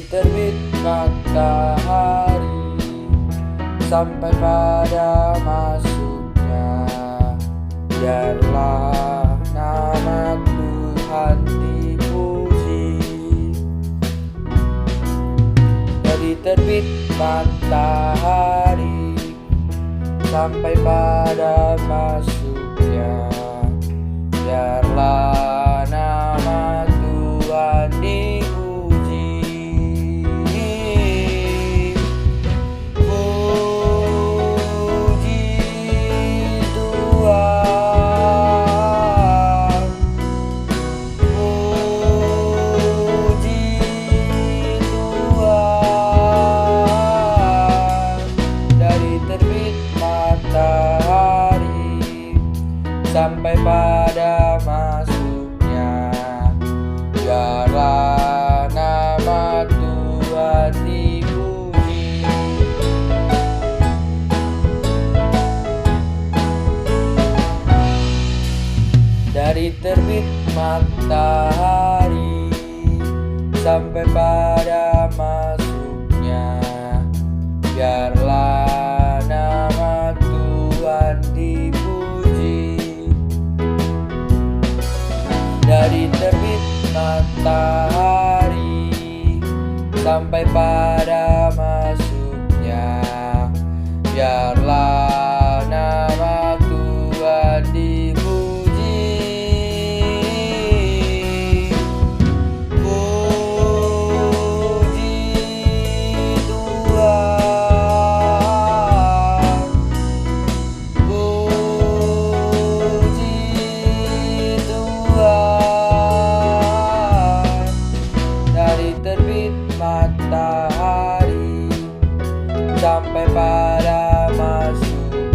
terbit matahari sampai pada masuknya, biarlah nama Tuhan dipuji. Dari terbit matahari sampai pada masuknya, biarlah nama Tuhan dipuji. Sampai pada masuknya, biarlah nama Tuhan dipuji. Dari terbit matahari sampai pada masuknya, biarlah nama Tuhan dipuji. Dari terbit matahari sampai pada masuknya, biarlah nama Tuhan dipuji. Matahari sampai pada masuk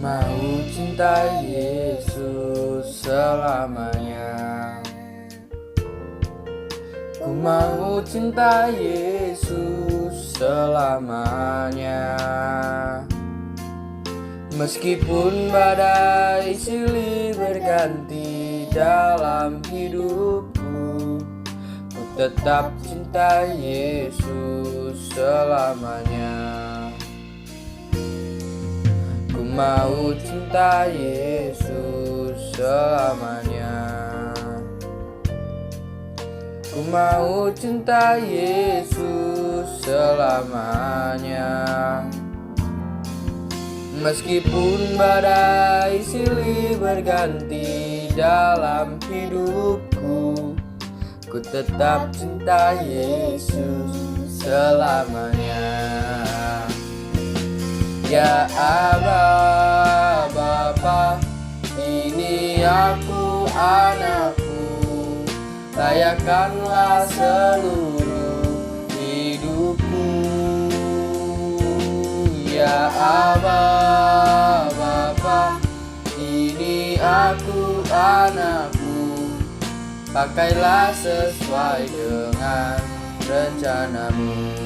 mau cinta Yesus selamanya. Ku mau cinta Yesus selamanya. Meskipun badai silih berganti dalam hidupku, ku tetap cinta Yesus selamanya. Ku mau cinta Yesus selamanya. Ku mau cinta Yesus selamanya. Meskipun badai silih berganti dalam hidupku, ku tetap cinta Yesus selamanya. Ya Aba, Bapa, ini aku anakku, layakkanlah seluruh hidupku. Ya Aba, Bapa, ini aku anakku, pakailah sesuai dengan rencanamu.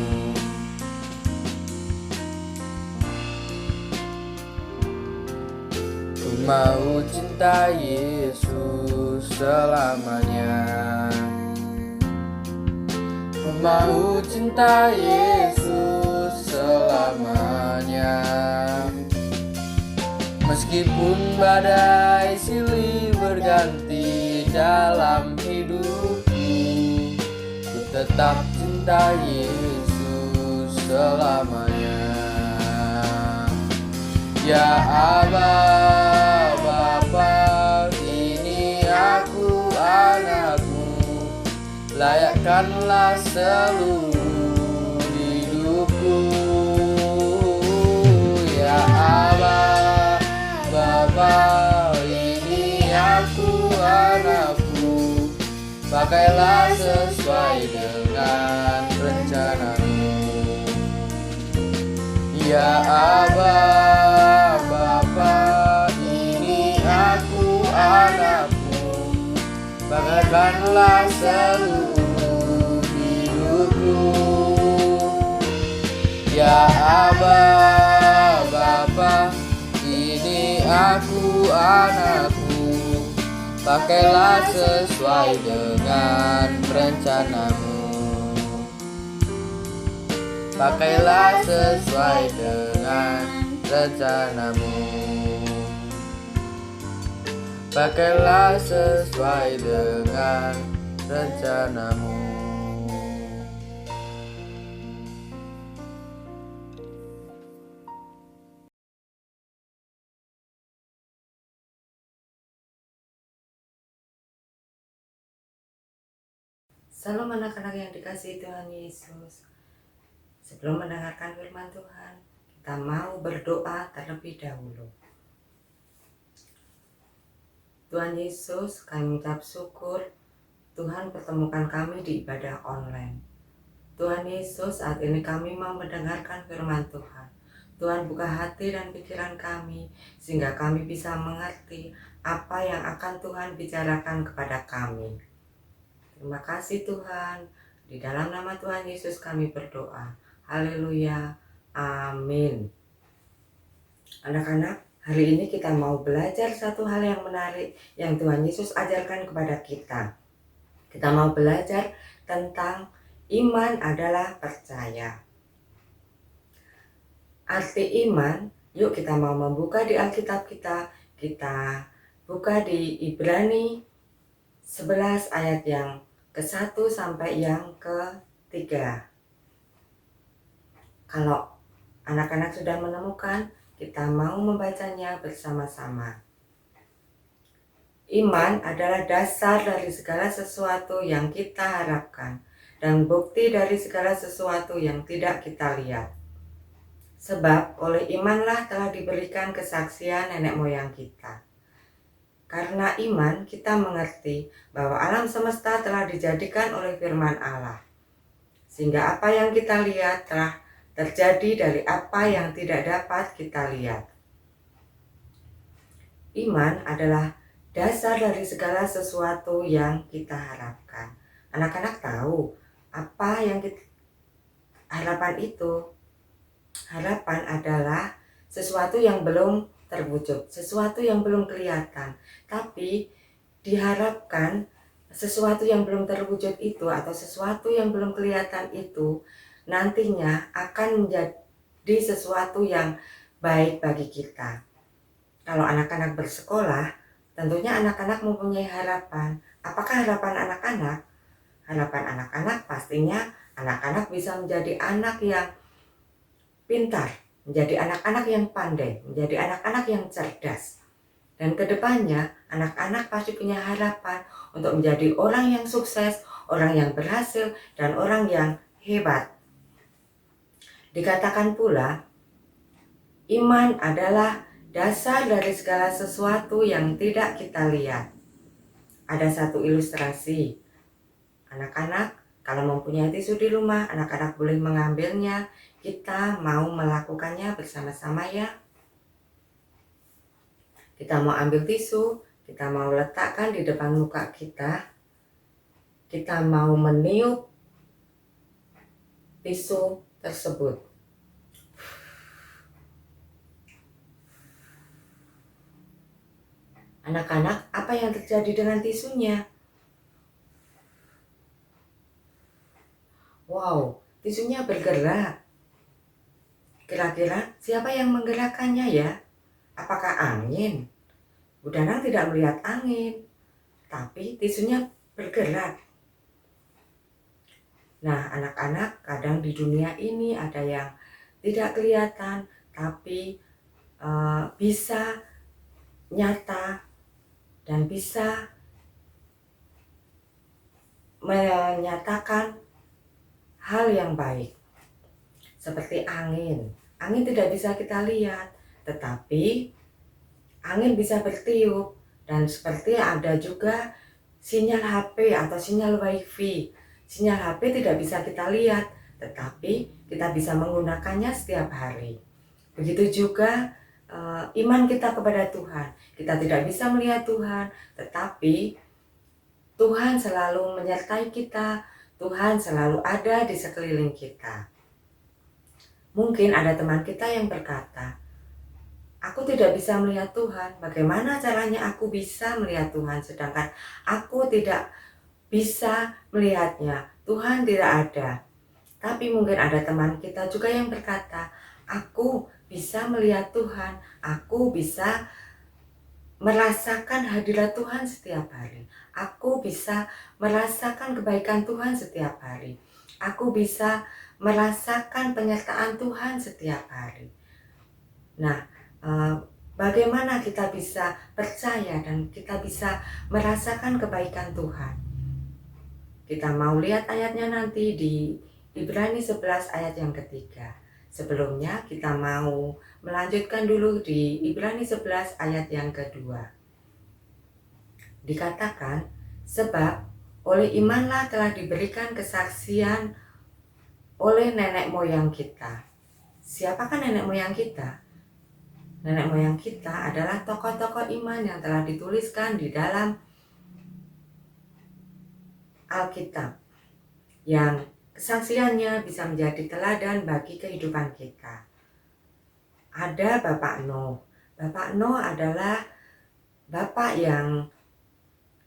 Ku mau cinta Yesus selamanya. Ku mau cinta Yesus selamanya. Meskipun badai silih berganti dalam hidupku, ku tetap cinta Yesus selamanya. Ya Aba, Bapa, ini aku anakmu, layakkanlah seluruh hidupku. Ya Aba, Bapa, ini aku anakku, pakailah sesuai dengan rencanamu. Ya Aba, Bapa, ini aku anakmu, pakailah seluruh hidupku. Ya Aba, Bapa, ini aku anakku, pakailah sesuai dengan rencanamu. Pakailah sesuai dengan rencanamu. Pakailah sesuai dengan rencanamu. Salam anak-anak yang dikasihi Tuhan Yesus. Sebelum mendengarkan firman Tuhan, kita mau berdoa terlebih dahulu. Tuhan Yesus, kami mengucap syukur Tuhan pertemukan kami di ibadah online. Tuhan Yesus, saat ini kami mau mendengarkan firman Tuhan. Tuhan buka hati dan pikiran kami sehingga kami bisa mengerti apa yang akan Tuhan bicarakan kepada kami. Terima kasih Tuhan. Di dalam nama Tuhan Yesus kami berdoa. Haleluya. Amin. Anak-anak, hari ini kita mau belajar satu hal yang menarik yang Tuhan Yesus ajarkan kepada kita. Kita mau belajar tentang iman adalah percaya. Arti iman, yuk kita mau membuka di Alkitab kita. Kita buka di Ibrani 11 ayat yang ke-1 sampai yang ke-3. Kalau anak-anak sudah menemukan, kita mau membacanya bersama-sama. Iman adalah dasar dari segala sesuatu yang kita harapkan dan bukti dari segala sesuatu yang tidak kita lihat. Sebab oleh imanlah telah diberikan kesaksian nenek moyang kita. Karena iman kita mengerti bahwa alam semesta telah dijadikan oleh firman Allah. Sehingga apa yang kita lihat telah terjadi dari apa yang tidak dapat kita lihat. Iman adalah dasar dari segala sesuatu yang kita harapkan. Anak-anak tahu apa yang harapan itu. Harapan adalah sesuatu yang belum terwujud, sesuatu yang belum kelihatan, tapi diharapkan sesuatu yang belum terwujud itu atau sesuatu yang belum kelihatan itu nantinya akan menjadi sesuatu yang baik bagi kita. Kalau anak-anak bersekolah, tentunya anak-anak mempunyai harapan. Apakah harapan anak-anak? Harapan anak-anak pastinya anak-anak bisa menjadi anak yang pintar, menjadi anak-anak yang pandai, menjadi anak-anak yang cerdas. Dan kedepannya anak-anak pasti punya harapan untuk menjadi orang yang sukses, orang yang berhasil, dan orang yang hebat. Dikatakan pula, iman adalah dasar dari segala sesuatu yang tidak kita lihat. Ada satu ilustrasi. Anak-anak, kalau mempunyai tisu di rumah, anak-anak boleh mengambilnya. Kita mau melakukannya bersama-sama ya. Kita mau ambil tisu, kita mau letakkan di depan muka kita. Kita mau meniup tisu tersebut. Anak-anak, apa yang terjadi dengan tisunya? Wow, tisunya bergerak. Kira-kira siapa yang menggerakkannya ya? Apakah angin? Bu Danang tidak melihat angin, tapi tisunya bergerak. Nah, anak-anak, kadang di dunia ini ada yang tidak kelihatan, tapi bisa nyata dan bisa menyatakan hal yang baik. Seperti angin. Angin tidak bisa kita lihat, tetapi angin bisa bertiup. Dan seperti ada juga sinyal HP atau sinyal WiFi. Sinyal HP tidak bisa kita lihat, tetapi kita bisa menggunakannya setiap hari. Begitu juga iman kita kepada Tuhan. Kita tidak bisa melihat Tuhan, tetapi Tuhan selalu menyertai kita. Tuhan selalu ada di sekeliling kita. Mungkin ada teman kita yang berkata, aku tidak bisa melihat Tuhan. Bagaimana caranya aku bisa melihat Tuhan sedangkan aku tidak bisa melihatnya? Tuhan tidak ada. Tapi mungkin ada teman kita juga yang berkata, aku bisa melihat Tuhan. Aku bisa merasakan hadirat Tuhan setiap hari. Aku bisa merasakan kebaikan Tuhan setiap hari. Aku bisa merasakan penyertaan Tuhan setiap hari. Nah, bagaimana kita bisa percaya dan kita bisa merasakan kebaikan Tuhan? Kita mau lihat ayatnya nanti di Ibrani 11 ayat yang ketiga. Sebelumnya kita mau melanjutkan dulu di Ibrani 11 ayat yang kedua. Dikatakan, sebab oleh imanlah telah diberikan kesaksian oleh nenek moyang kita. Siapakah nenek moyang kita? Nenek moyang kita adalah tokoh-tokoh iman yang telah dituliskan di dalam Alkitab, yang kesaksiannya bisa menjadi teladan bagi kehidupan kita. Ada Bapak Nuh. Bapak Nuh adalah bapak yang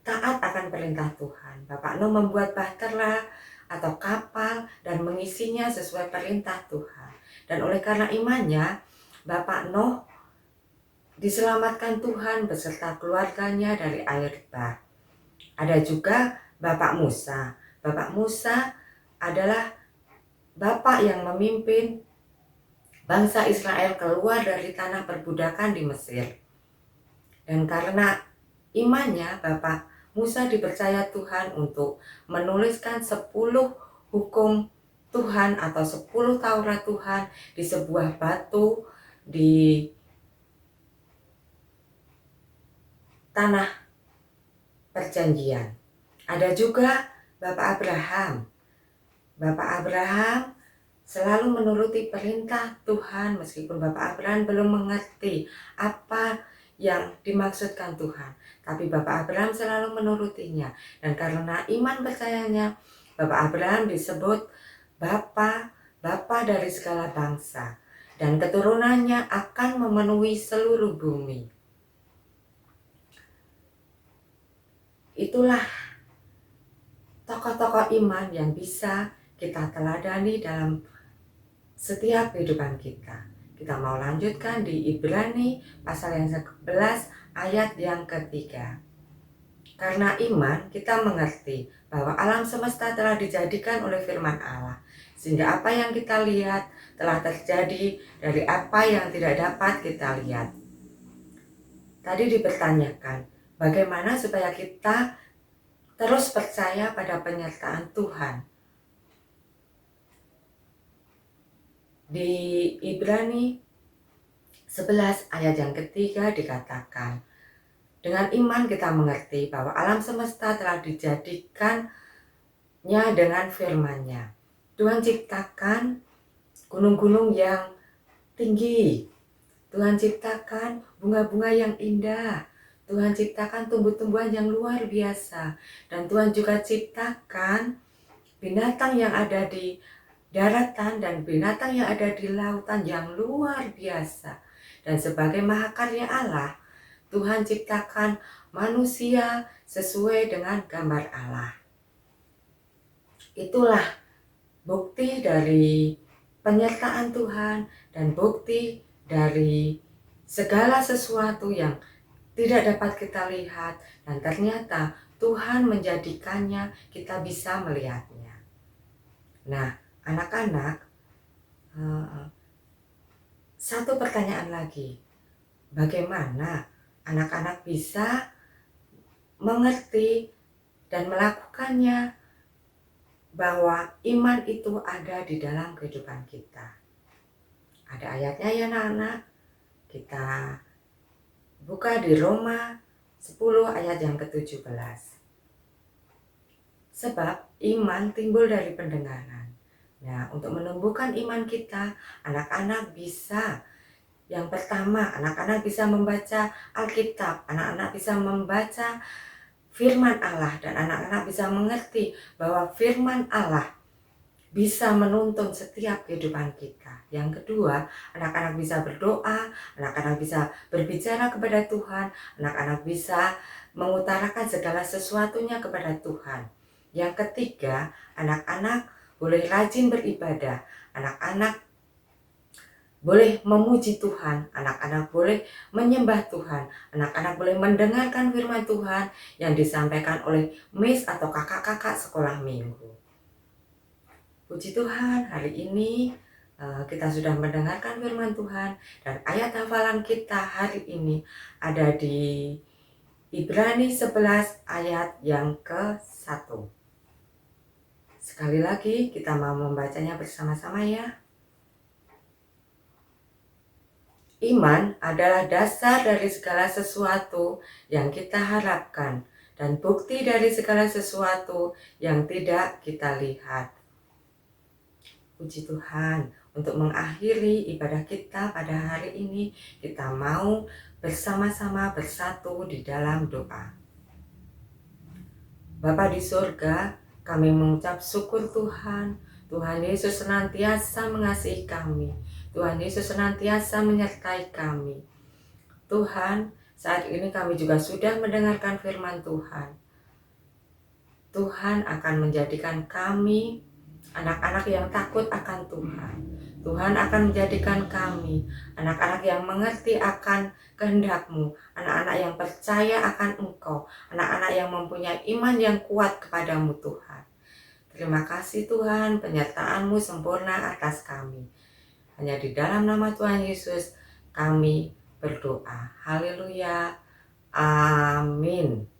taat akan perintah Tuhan. Bapak Nuh membuat bahtera atau kapal dan mengisinya sesuai perintah Tuhan. Dan oleh karena imannya, Bapak Nuh diselamatkan Tuhan beserta keluarganya dari air bah. Ada juga Bapak Musa. Bapak Musa adalah bapak yang memimpin bangsa Israel keluar dari tanah perbudakan di Mesir. Dan karena imannya, Bapak Musa dipercaya Tuhan untuk menuliskan 10 hukum Tuhan atau 10 Taurat Tuhan di sebuah batu di tanah perjanjian. Ada juga Bapak Abraham. Bapak Abraham selalu menuruti perintah Tuhan meskipun Bapak Abraham belum mengerti apa yang dimaksudkan Tuhan. Tapi Bapak Abraham selalu menurutinya. Dan karena iman percayanya, Bapak Abraham disebut Bapa dari segala bangsa. Dan keturunannya akan memenuhi seluruh bumi. Itulah tokoh-tokoh iman yang bisa kita teladani dalam setiap kehidupan kita. Kita mau lanjutkan di Ibrani pasal yang ke-11 ayat yang ketiga. Karena iman kita mengerti bahwa alam semesta telah dijadikan oleh firman Allah. Sehingga apa yang kita lihat telah terjadi dari apa yang tidak dapat kita lihat. Tadi dipertanyakan, bagaimana supaya kita terus percaya pada penyertaan Tuhan. Di Ibrani 11 ayat yang ketiga dikatakan, dengan iman kita mengerti bahwa alam semesta telah dijadikannya dengan firman-Nya. Tuhan ciptakan gunung-gunung yang tinggi. Tuhan ciptakan bunga-bunga yang indah. Tuhan ciptakan tumbuh-tumbuhan yang luar biasa. Dan Tuhan juga ciptakan binatang yang ada di daratan dan binatang yang ada di lautan yang luar biasa. Dan sebagai mahakarya Allah, Tuhan ciptakan manusia sesuai dengan gambar Allah. Itulah bukti dari penyertaan Tuhan dan bukti dari segala sesuatu yang tidak dapat kita lihat. Dan ternyata Tuhan menjadikannya kita bisa melihatnya. Nah, anak-anak, satu pertanyaan lagi. Bagaimana anak-anak bisa mengerti dan melakukannya bahwa iman itu ada di dalam kehidupan kita? Ada ayatnya ya anak-anak. Kita buka di Roma 10 ayat yang ke-17. Sebab iman timbul dari pendengaran. Nah, untuk menumbuhkan iman kita, anak-anak bisa, yang pertama, anak-anak bisa membaca Alkitab, anak-anak bisa membaca firman Allah, dan anak-anak bisa mengerti bahwa firman Allah bisa menuntun setiap kehidupan kita. Yang kedua, anak-anak bisa berdoa, anak-anak bisa berbicara kepada Tuhan, anak-anak bisa mengutarakan segala sesuatunya kepada Tuhan. Yang ketiga, anak-anak boleh rajin beribadah, anak-anak boleh memuji Tuhan, anak-anak boleh menyembah Tuhan, anak-anak boleh mendengarkan firman Tuhan yang disampaikan oleh Miss atau kakak-kakak sekolah minggu. Puji Tuhan, hari ini kita sudah mendengarkan firman Tuhan, dan ayat hafalan kita hari ini ada di Ibrani 11 ayat yang ke-1. Sekali lagi kita mau membacanya bersama-sama ya. Iman adalah dasar dari segala sesuatu yang kita harapkan dan bukti dari segala sesuatu yang tidak kita lihat. Puji Tuhan, untuk mengakhiri ibadah kita pada hari ini, kita mau bersama-sama bersatu di dalam doa. Bapa di surga, kami mengucap syukur Tuhan. Tuhan Yesus senantiasa mengasihi kami. Tuhan Yesus senantiasa menyertai kami. Tuhan, saat ini kami juga sudah mendengarkan firman Tuhan. Tuhan akan menjadikan kami anak-anak yang takut akan Tuhan. Tuhan akan menjadikan kami anak-anak yang mengerti akan kehendak-Mu, anak-anak yang percaya akan Engkau, anak-anak yang mempunyai iman yang kuat kepadamu Tuhan. Terima kasih Tuhan, penyertaan-Mu sempurna atas kami. Hanya di dalam nama Tuhan Yesus kami berdoa. Haleluya. Amin.